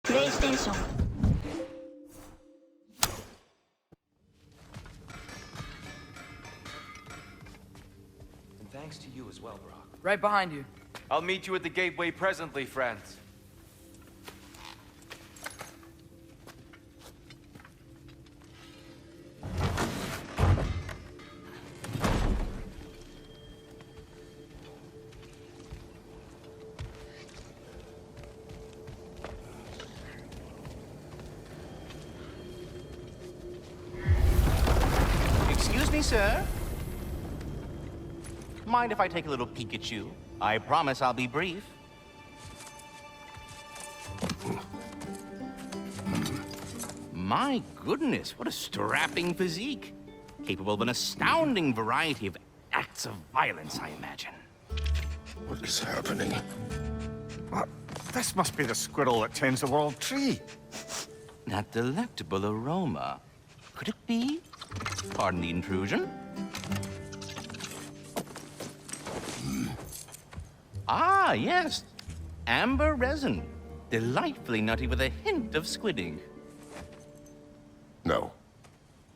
PlayStation. And thanks to you as well, Brock. Right behind you. I'll meet you at the gateway presently, friends. Excuse me, sir. Mind if I take a little peek at you? I promise I'll be brief. My goodness, what a strapping physique. Capable of an astounding variety of acts of violence, I imagine. What is happening? What? This must be the squirrel that tends the world tree. That delectable aroma. Could it be? Pardon the intrusion. Ah, yes. Amber resin. Delightfully nutty with a hint of squidding. No.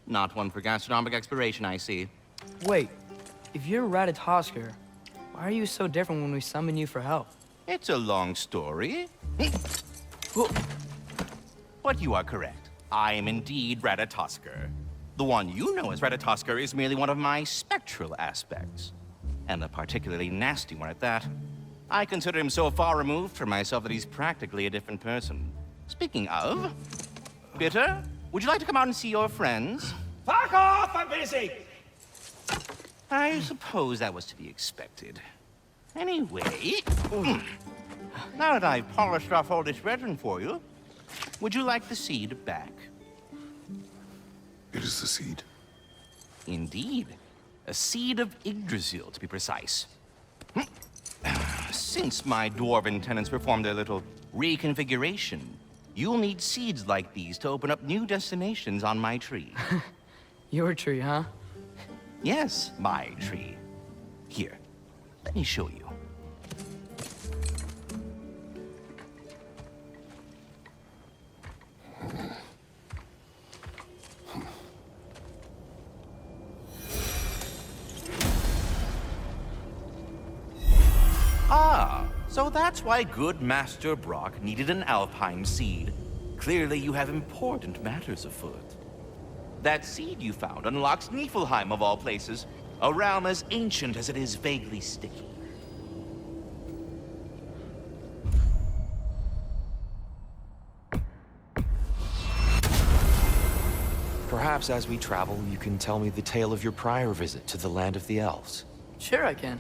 Not one for gastronomic exploration, I see. Wait, if you're Ratatosker, why are you so different when we summon you for help? It's a long story. But you are correct. I am indeed Ratatosker. The one you know as Ratatosker is merely one of my spectral aspects. And a particularly nasty one at that. I consider him so far removed from myself that he's practically a different person. Speaking of, Bitter, would you like to come out and see your friends? Fuck off! I'm busy! I suppose that was to be expected. Anyway, now that I've polished off all this resin for you, would you like the seed back? It is the seed. Indeed. A seed of Yggdrasil, to be precise. Since my dwarven tenants performed their little reconfiguration, you'll need seeds like these to open up new destinations on my tree. Your tree, huh? Yes, my tree. Here, let me show you. Ah, so that's why good Master Brock needed an Alfheim seed. Clearly you have important matters afoot. That seed you found unlocks Niflheim of all places, a realm as ancient as it is vaguely sticky. Perhaps as we travel, you can tell me the tale of your prior visit to the land of the elves. Sure I can.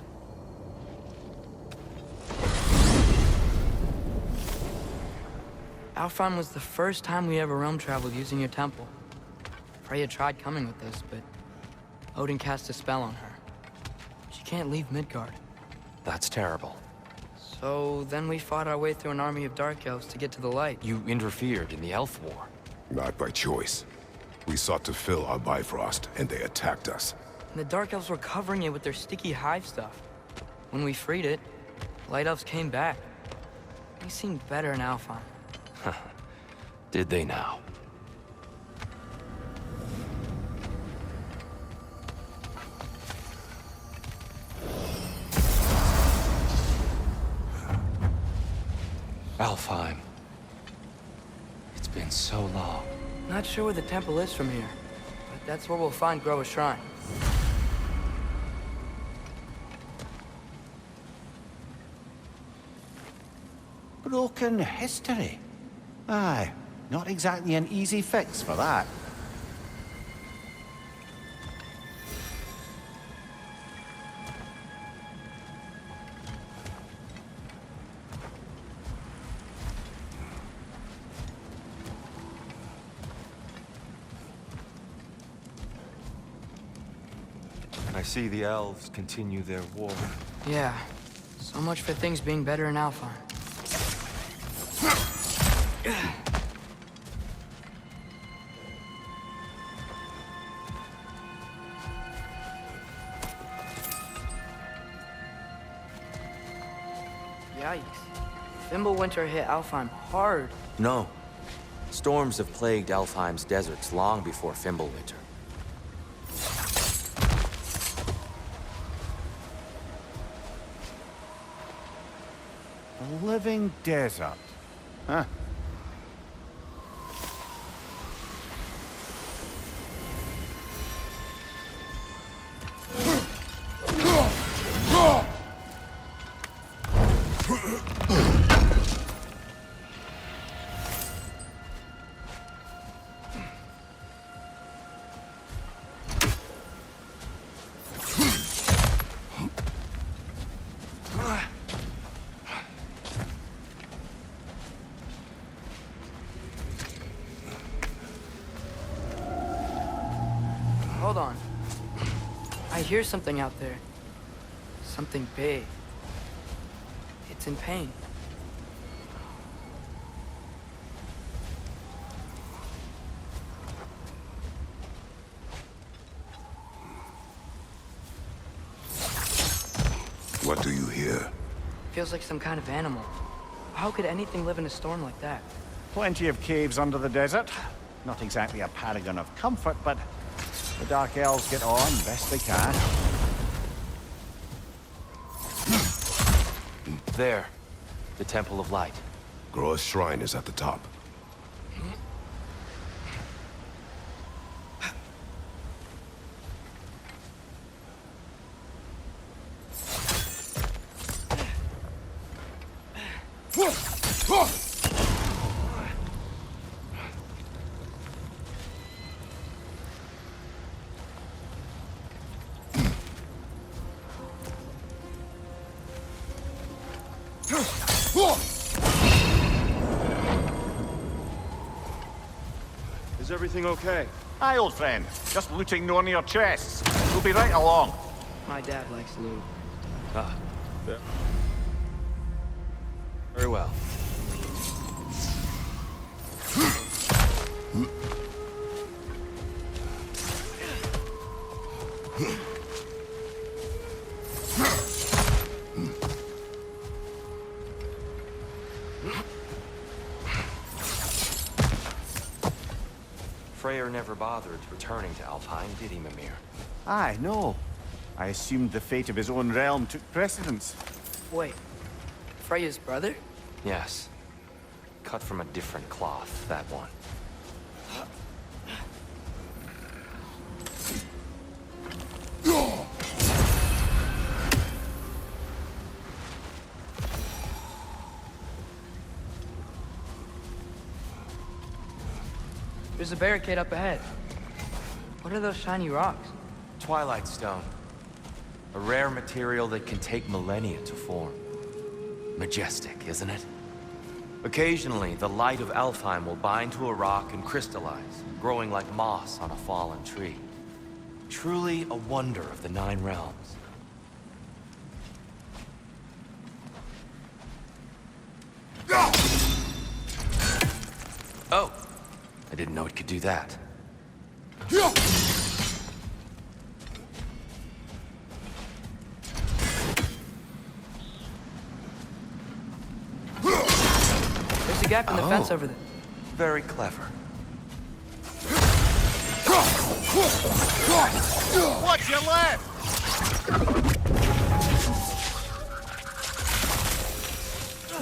Alfheim was the first time we ever realm traveled using your temple. Freya tried coming with us, but Odin cast a spell on her. She can't leave Midgard. That's terrible. So then we fought our way through an army of dark elves to get to the light. You interfered in the elf war. Not by choice. We sought to fill our Bifrost, and they attacked us. And the dark elves were covering it with their sticky hive stuff. When we freed it, light elves came back. They seemed better in Alfheim. Did they now? Alfheim. It's been so long. Not sure where the temple is from here, but that's where we'll find Groa's shrine. Broken history. Aye, not exactly an easy fix for that. I see the elves continue their war. Yeah, so much for things being better in Alfheim. Yikes. Fimbulwinter hit Alfheim hard. No. Storms have plagued Alfheim's deserts long before Fimbulwinter. A living desert. Huh. Hold on. I hear something out there. Something big. It's in pain. What do you hear? Feels like some kind of animal. How could anything live in a storm like that? Plenty of caves under the desert. Not exactly a paragon of comfort, but the Dark Elves get on best they can. There. The Temple of Light. Groa's shrine is at the top. Is everything okay? Hi, old friend. Just looting one of your chests. We'll be right along. My dad likes loot. Ah. Very well. Freyr never bothered returning to Alfheim, did he, Mimir? Aye, no. I assumed the fate of his own realm took precedence. Wait. Freya's brother? Yes. Cut from a different cloth, that one. There's a barricade up ahead. What are those shiny rocks? Twilight Stone. A rare material that can take millennia to form. Majestic, isn't it? Occasionally, the light of Alfheim will bind to a rock and crystallize, growing like moss on a fallen tree. Truly a wonder of the Nine Realms. Oh! I didn't know it could do that. There's a gap in the fence over there. Very clever. What's your left?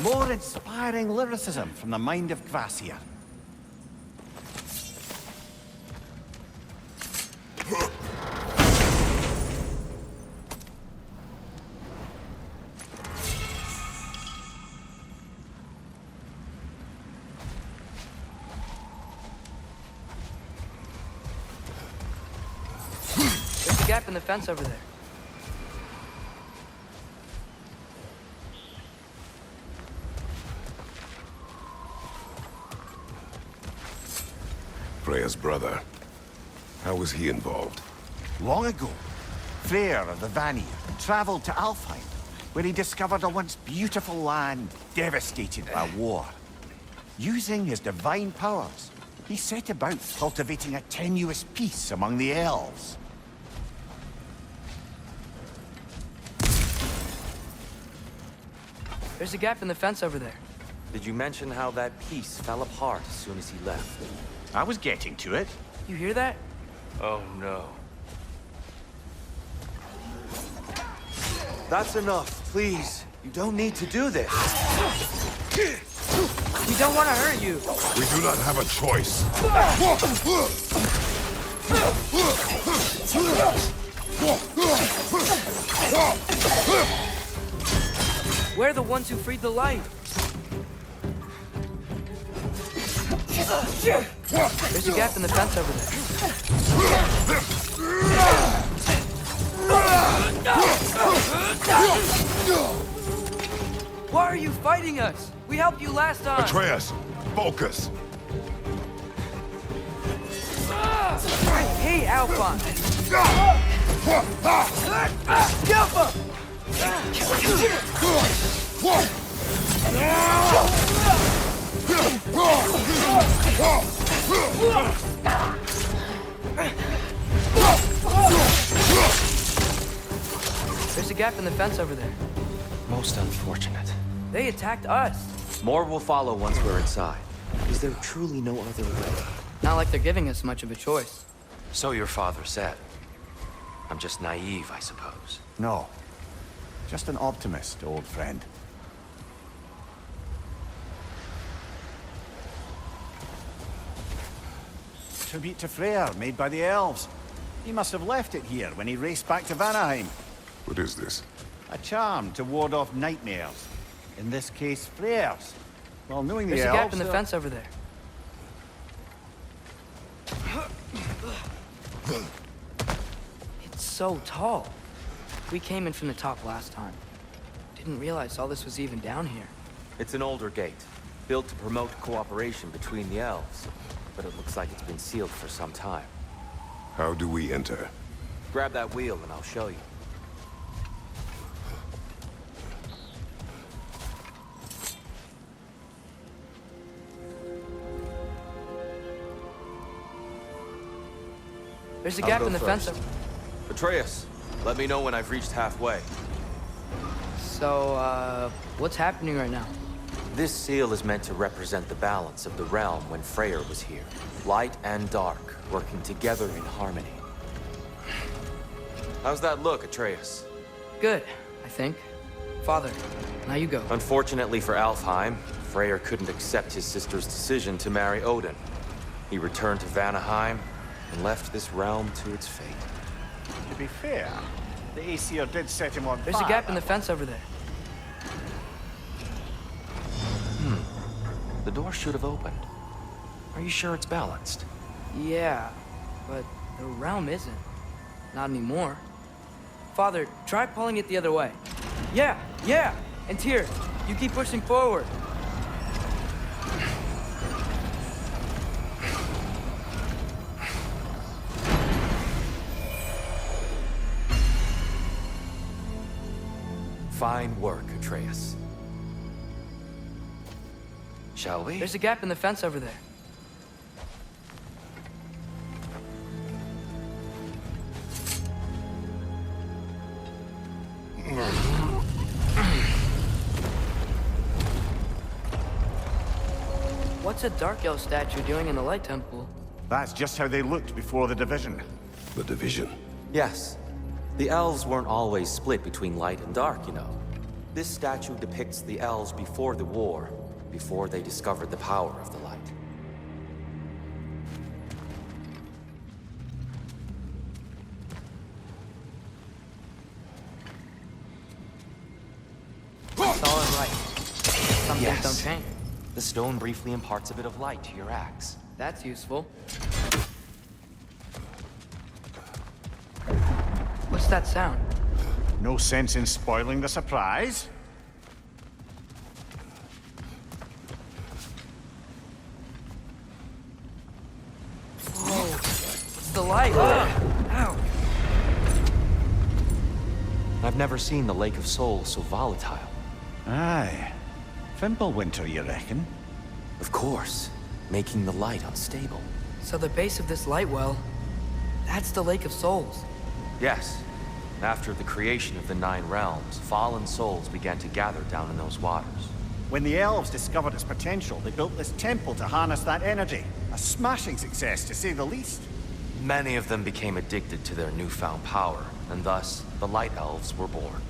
More inspiring lyricism from the mind of Gracia. There's a gap in the fence over there. Freya's brother. How was he involved? Long ago, Freyr of the Vanir traveled to Alfheim, where he discovered a once beautiful land devastated by war. Using his divine powers, he set about cultivating a tenuous peace among the elves. There's a gap in the fence over there. Did you mention how that piece fell apart as soon as he left? I was getting to it. You hear that? Oh no. That's enough, please. You don't need to do this. We don't want to hurt you. We do not have a choice. We're the ones who freed the light. There's a gap in the fence over there. Why are you fighting us? We helped you last time. Atreus, focus. I hate Alfheim. There's a gap in the fence over there. Most unfortunate. They attacked us. More will follow once we're inside. Is there truly no other way? Not like they're giving us much of a choice. So your father said. I'm just naive, I suppose. No. Just an optimist, old friend. Tribute to Freyr, made by the elves. He must have left it here when he raced back to Vanaheim. What is this? A charm to ward off nightmares. In this case, Freyr's. Well, knowing There's the a elves... gap in the fence over there. It's so tall. We came in from the top last time. Didn't realize all this was even down here. It's an older gate, built to promote cooperation between the elves. But it looks like it's been sealed for some time. How do we enter? Grab that wheel and I'll show you. There's a I'll gap go in the first. fence. Atreus, let me know when I've reached halfway. So, what's happening right now? This seal is meant to represent the balance of the realm when Freyr was here. Light and dark, working together in harmony. How's that look, Atreus? Good, I think. Father, now you go. Unfortunately for Alfheim, Freyr couldn't accept his sister's decision to marry Odin. He returned to Vanaheim and left this realm to its fate. To be fair, the Aesir did set him on fire. There's a gap in the fence over there. The door should have opened. Are you sure it's balanced? Yeah, but the realm isn't. Not anymore. Father, try pulling it the other way. Yeah! And Tyr, you keep pushing forward. Fine work, Atreus. Shall we? There's a gap in the fence over there. What's a Dark Elf statue doing in the Light Temple? That's just how they looked before the division. The division. Yes. The elves weren't always split between light and dark, you know. This statue depicts the elves before the war, before they discovered the power of the light. Solid light. Some things don't change. The stone briefly imparts a bit of light to your axe. That's useful. What's that sound? No sense in spoiling the surprise. Whoa! It's the light! Ow! I've never seen the Lake of Souls so volatile. Aye. Fimbulwinter, you reckon? Of course, making the light unstable. So the base of this light well, that's the Lake of Souls. Yes. After the creation of the Nine Realms, fallen souls began to gather down in those waters. When the elves discovered its potential, they built this temple to harness that energy. A smashing success, to say the least. Many of them became addicted to their newfound power, and thus, the Light Elves were born.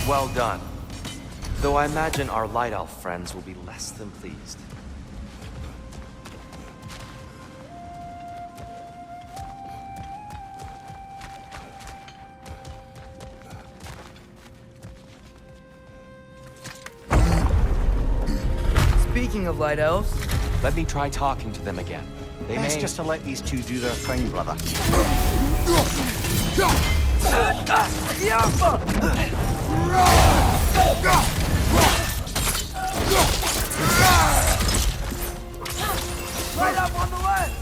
Well done. Though I imagine our Light Elf friends will be less than pleased. Speaking of Light Elves, Let me try talking to them again. They Best may... just to let these two do their thing, brother. right up on the left!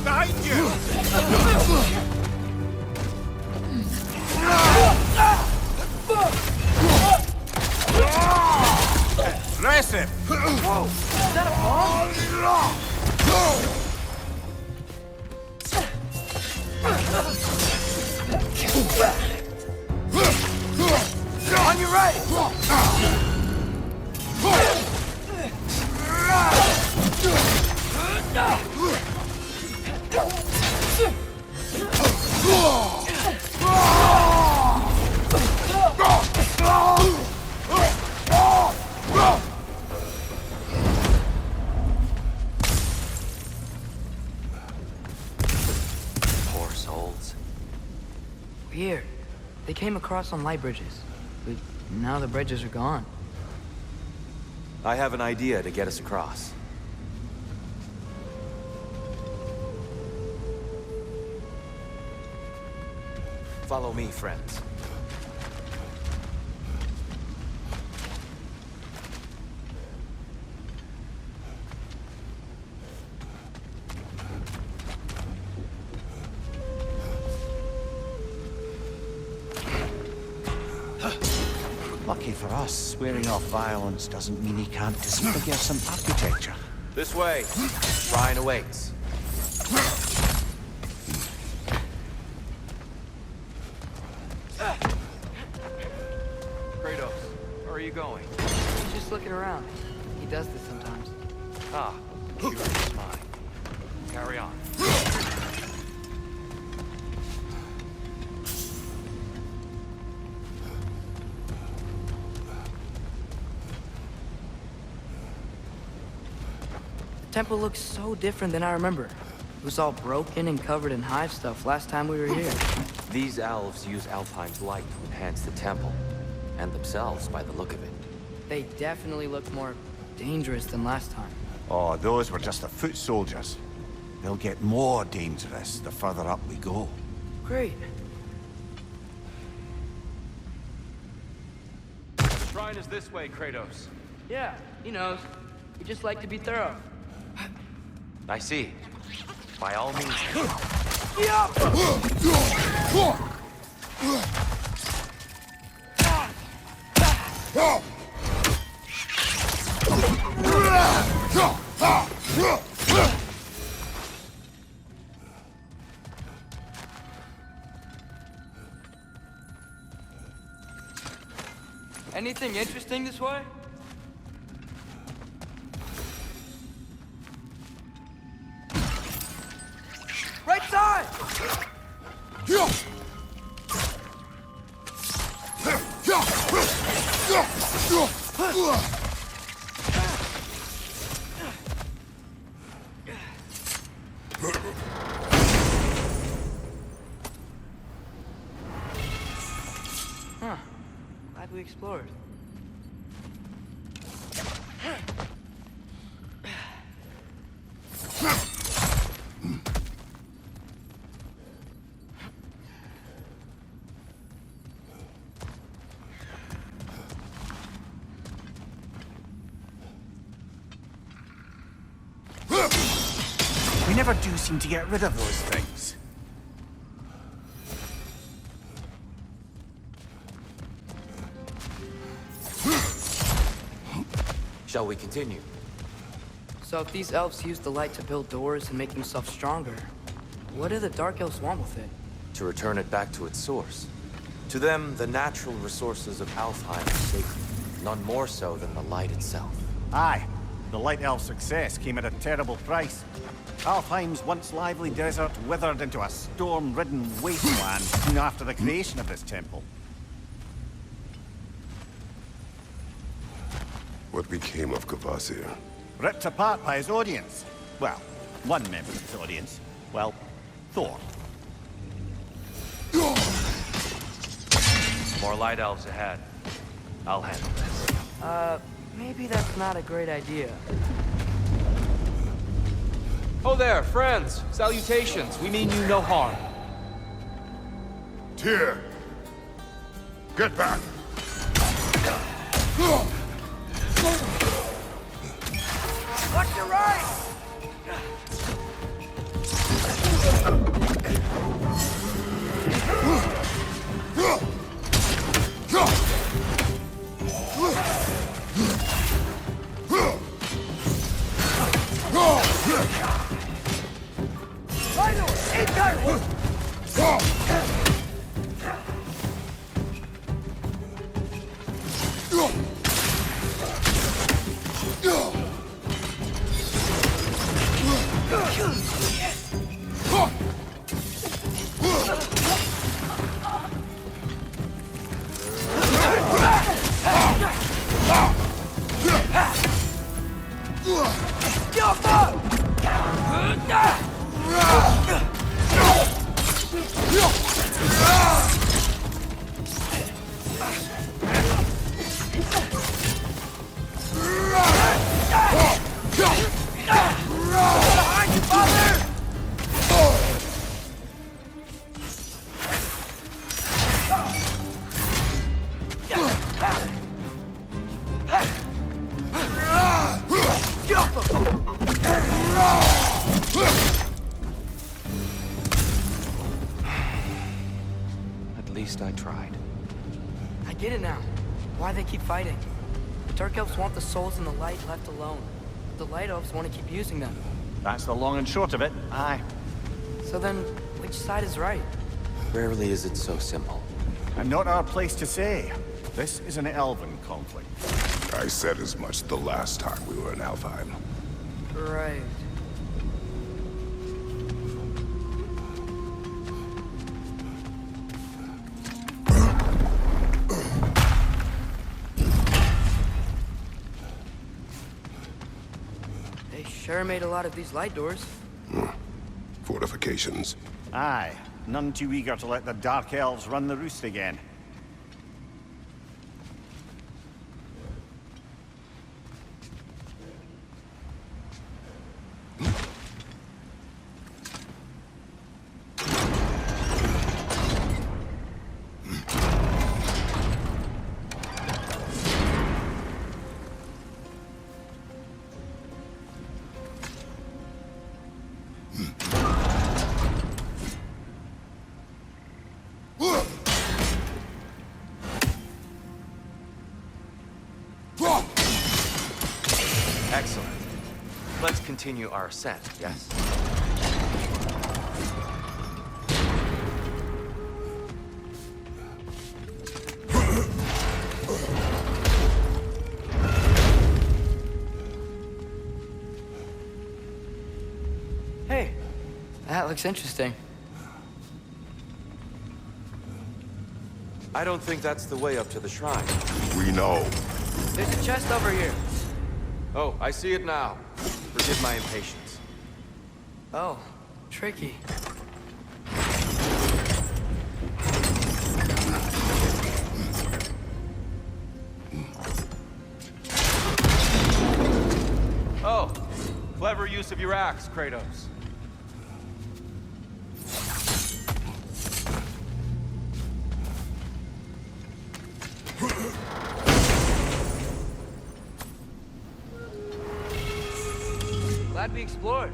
Behind you! Aggressive! Whoa! Is that a bomb? On your right! Poor souls. Weird. They came across on light bridges, but now the bridges are gone. I have an idea to get us across. Follow me, friends. Lucky for us, swearing off violence doesn't mean he can't disfigure some architecture. This way. Shrine awaits. Kratos, where are you going? He's just looking around. He does this sometimes. Ah, yours is mine. Carry on. The temple looks so different than I remember. It was all broken and covered in hive stuff last time we were here. These elves use Alfheim's light to enhance the temple, and themselves by the look of it. They definitely look more dangerous than last time. Oh, those were just the foot soldiers. They'll get more dangerous the further up we go. Great. The shrine is this way, Kratos. Yeah, he knows. We just like to be thorough. I see. By all means. Anything interesting this way? Right side! sword. We never do seem to get rid of those things. Shall we continue? So if these elves use the light to build doors and make themselves stronger, what do the Dark Elves want with it? To return it back to its source. To them, the natural resources of Alfheim are sacred, none more so than the light itself. Aye, the Light Elf's success came at a terrible price. Alfheim's once lively desert withered into a storm-ridden wasteland soon after the creation of this temple. What became of Kvasir? Ripped apart by his audience. Well, one member of his audience. Well, Thor. More light elves ahead. I'll handle this. Maybe that's not a great idea. Oh there, friends! Salutations! We mean you no harm. Tyr! Get back! Watch your right! At least I tried. I get it now. Why they keep fighting. The Dark Elves want the souls in the light left alone. The Light Elves want to keep using them. That's the long and short of it. Aye. So then, which side is right? Rarely is it so simple. And not our place to say. This is an elven conflict. I said as much the last time we were in Alfheim. Right. They sure made a lot of these light doors. Fortifications. Aye. None too eager to let the Dark Elves run the roost again. Excellent. Let's continue our ascent, yes? Hey, that looks interesting. I don't think that's the way up to the shrine. We know. There's a chest over here. Oh, I see it now. Forgive my impatience. Oh, tricky. Oh, clever use of your axe, Kratos. Glad we explored.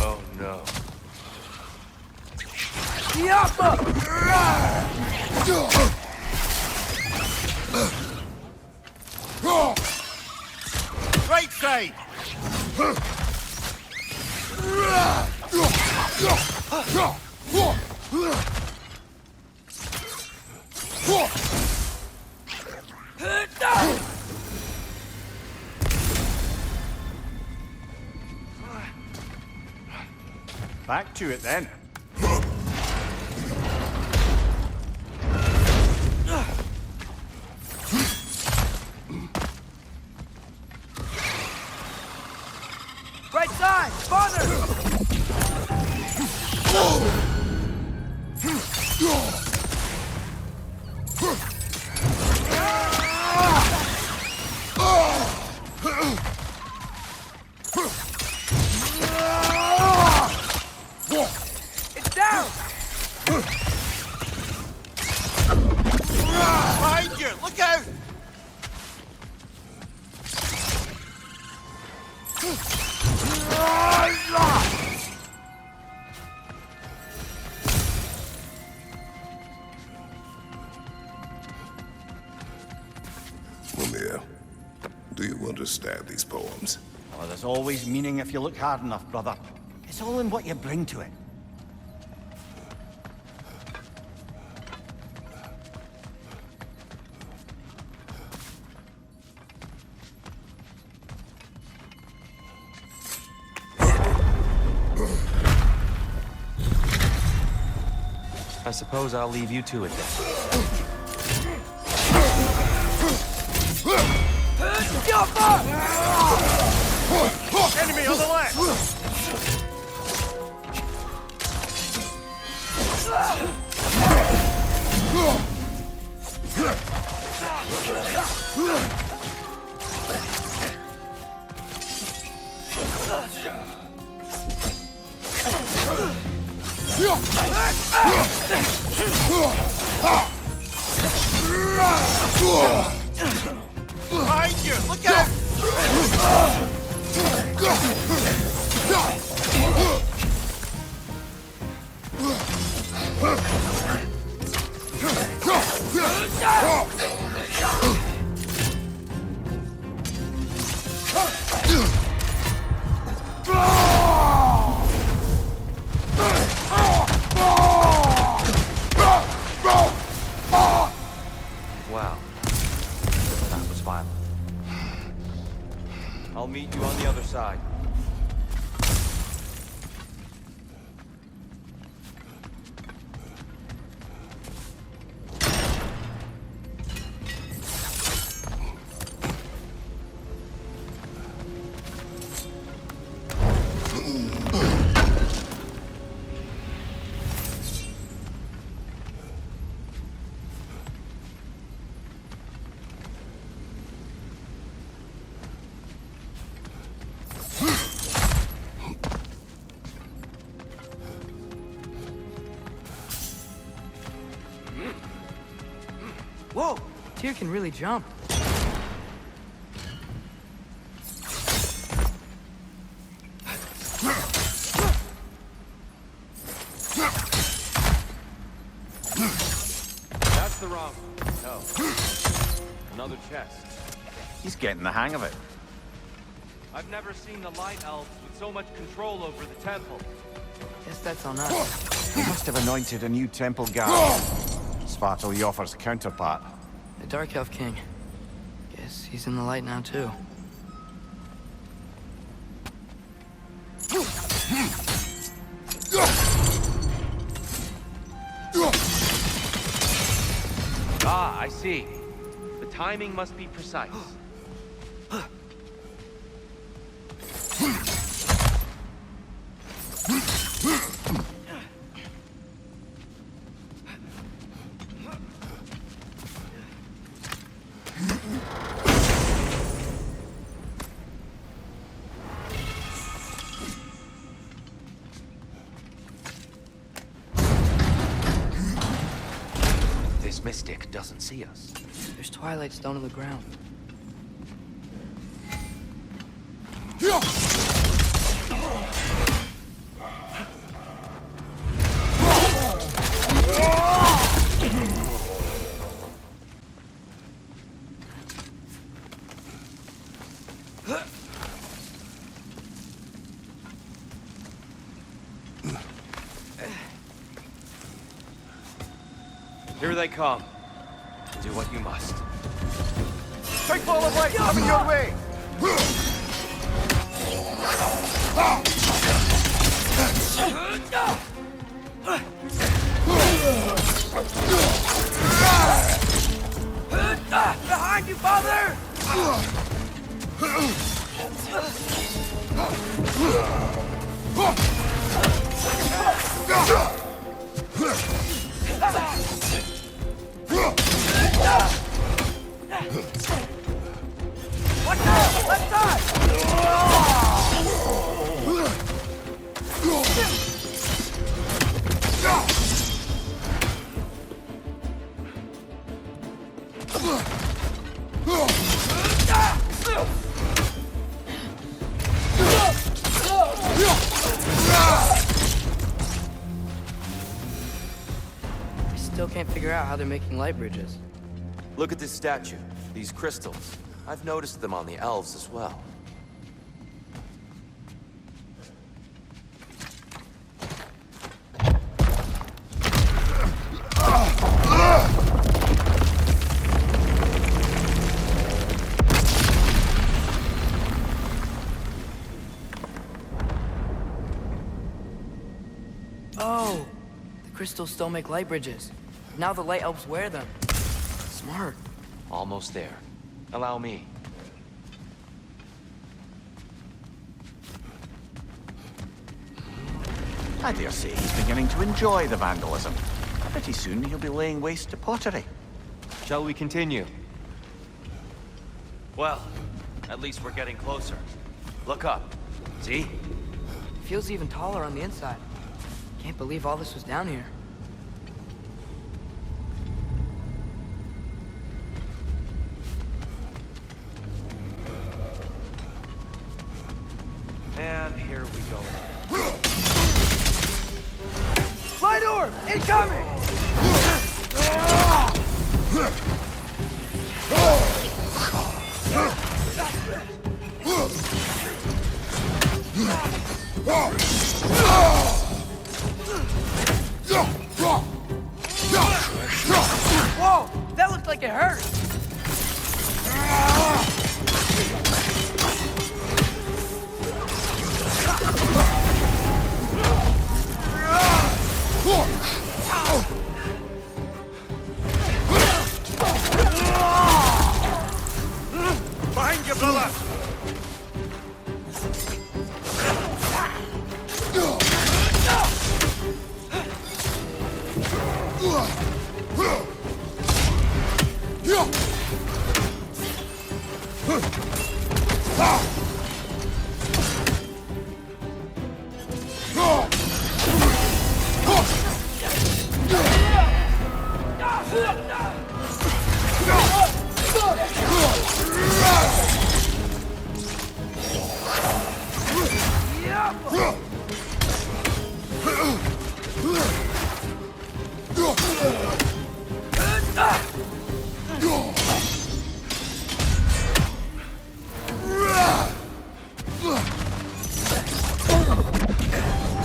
Oh no. Right side! Back to it then. Right side! Father! It's down! Behind you! Look out! Mimir, do you understand these poems? Oh, there's always meaning if you look hard enough, brother. It's all in what you bring to it. I suppose I'll leave you to it then. Enemy on the left! Behind you! Look out! Wow. That was violent. I'll meet you on the other side. Whoa! Tyr can really jump. That's the wrong. No. Another chest. He's getting the hang of it. I've never seen the Light Elves with so much control over the temple. Guess that's on us. He must have anointed a new temple guard. Svartal Jofr's counterpart. The Dark Elf King. Guess he's in the light now, too. Ah, I see. The timing must be precise. This mystic doesn't see us. There's Twilight Stone on the ground. Here they come. Do what you must. Big ball of light coming your way! Behind you, father! Watch out! Left side! I still can't figure out how they're making light bridges. Look at this statue. These crystals. I've noticed them on the elves as well. Oh! The crystals still make light bridges. Now the light elves wear them. Smart. Almost there. Allow me. I dare say he's beginning to enjoy the vandalism. Pretty soon he'll be laying waste to pottery. Shall we continue? Well, at least we're getting closer. Look up. See? Feels even taller on the inside. Can't believe all this was down here. And here we go. Light orb! Incoming! Whoa! That looked like it hurt! Behind you, brother!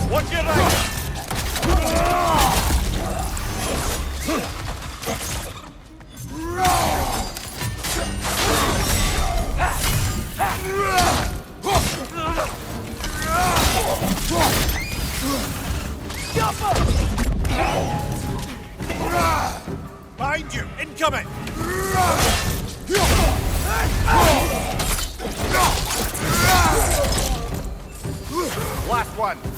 Watch your right! Behind you! Incoming! Blast last one.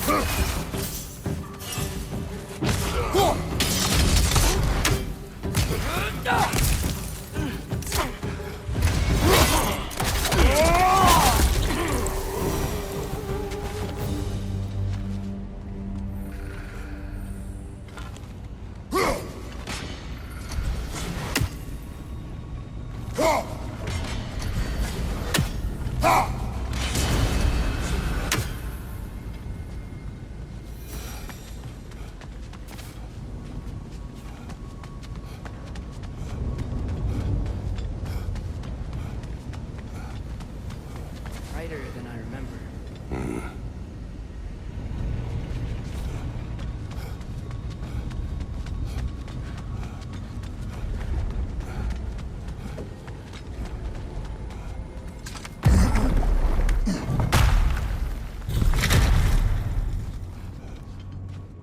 Brighter than I remember.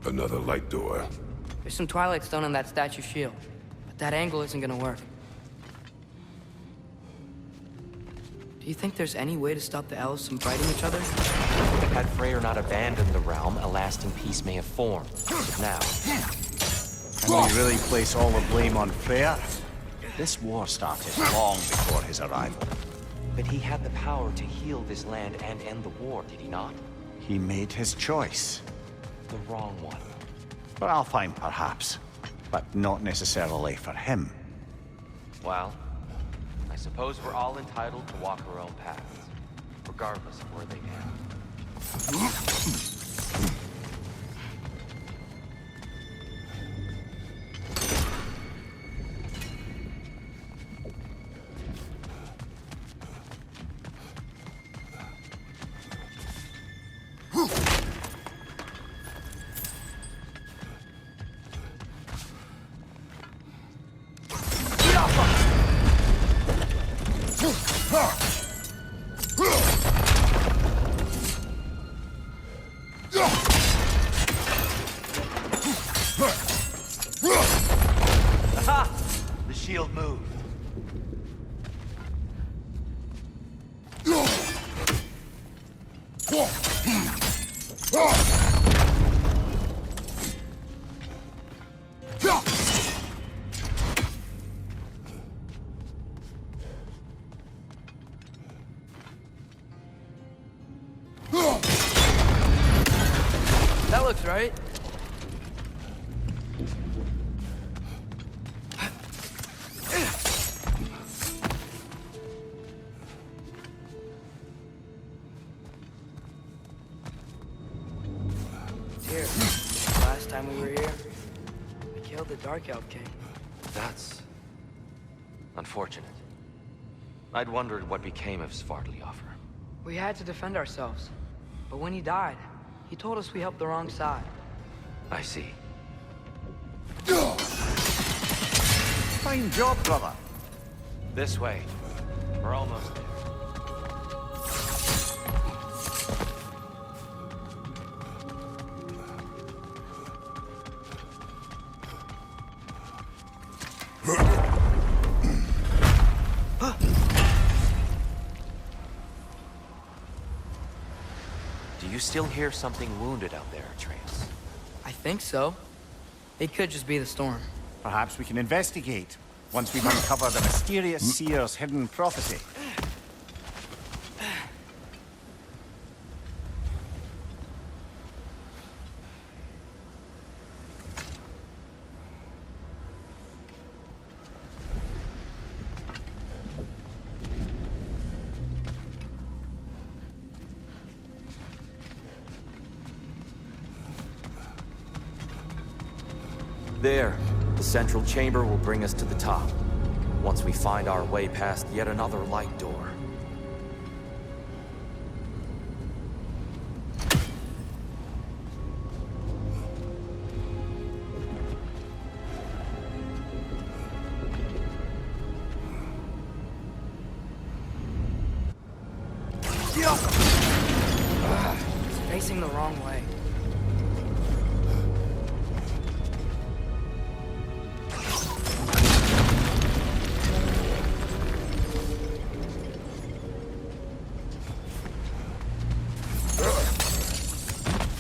Another light door. There's some Twilight Stone on that statue shield, but that angle isn't gonna work. Do you think there's any way to stop the elves from fighting each other? Had Freyr not abandoned the realm, a lasting peace may have formed. But now, Can we really place all the blame on Freyr? This war started long before his arrival. but he had the power to heal this land and end the war, did he not? He made his choice. The wrong one. For Alfheim, perhaps. But not necessarily for him. Well, I suppose we're all entitled to walk our own paths, regardless of where they end. Aha! The shield moved. That looks right. Here, last time we were here, we killed the Dark Elf King. That's unfortunate. I'd wondered what became of Svartalfheim. We had to defend ourselves, but when he died, he told us we helped the wrong side. I see. Fine job, brother. This way. We're almost there. Do you still hear something wounded out there, Atreus? I think so. It could just be the storm. Perhaps we can investigate once we've uncovered the mysterious seer's hidden prophecy. There. The central chamber will bring us to the top. Once we find our way past yet another light door. It's facing the wrong way.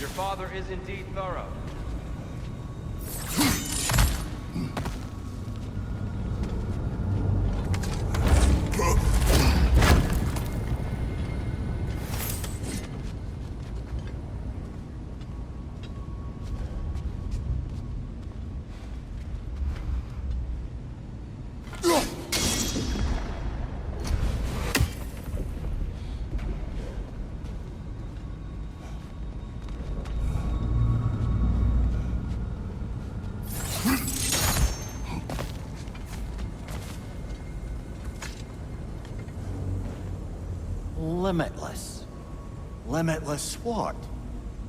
Your father is indeed thorough. Limitless. Limitless what?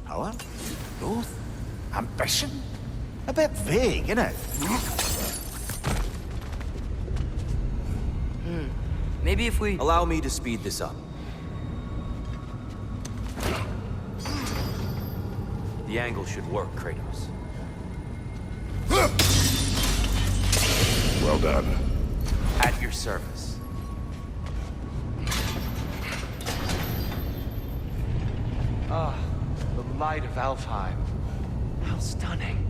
Power? Growth? Ambition? A bit vague, innit? Maybe if we... Allow me to speed this up. The angle should work, Kratos. Well done. At your service. Ah, the light of Alfheim. How stunning.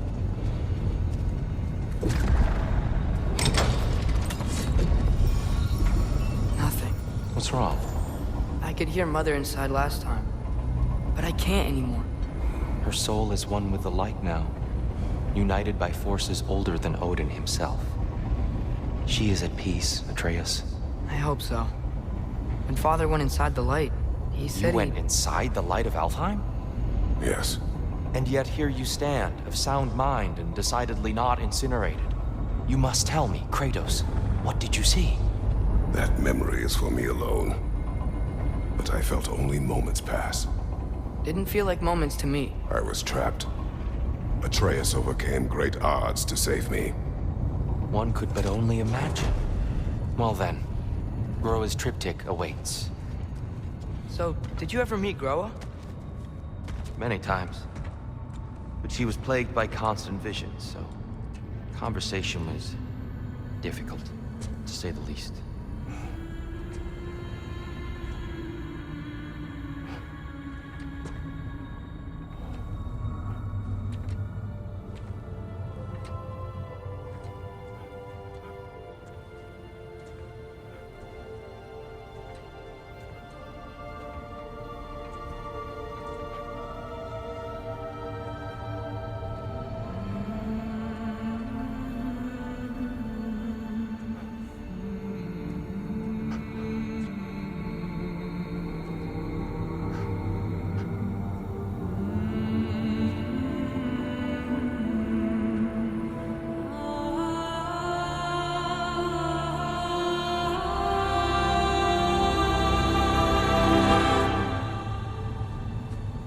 Nothing. What's wrong? I could hear Mother inside last time, but I can't anymore. Her soul is one with the light now, united by forces older than Odin himself. She is at peace, Atreus. I hope so. When Father went inside the light, he You said went inside the light of Alfheim? Yes. And yet here you stand, of sound mind and decidedly not incinerated. You must tell me, Kratos, what did you see? That memory is for me alone. But I felt only moments pass. Didn't feel like moments to me. I was trapped. Atreus overcame great odds to save me. One could but only imagine. Well then, Groa's triptych awaits. So, did you ever meet Groa? Many times. But she was plagued by constant visions, so conversation was difficult, to say the least.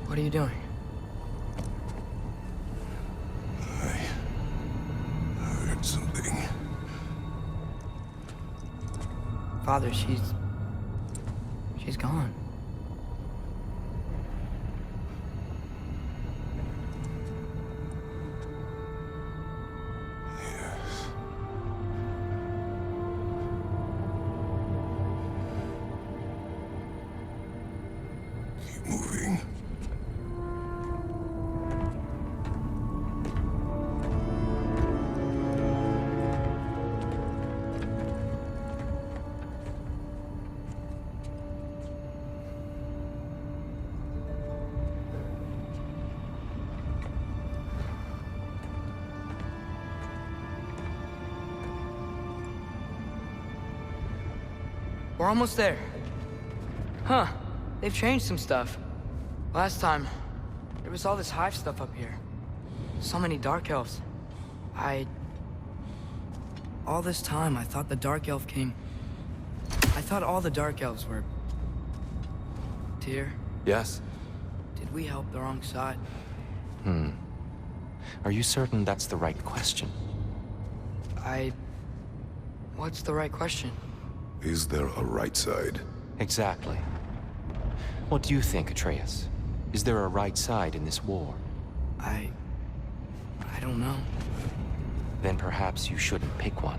What are you doing? I heard something. Father, she's gone. Yes. Keep moving. We're almost there. Huh. They've changed some stuff. Last time, there was all this hive stuff up here. So many Dark Elves. All this time, I thought the Dark Elf King... I thought all the Dark Elves were... Tyr, Yes? did we help the wrong side? Are you certain that's the right question? What's the right question? Is there a right side? Exactly. What do you think, Atreus? Is there a right side in this war? I don't know. Then perhaps you shouldn't pick one.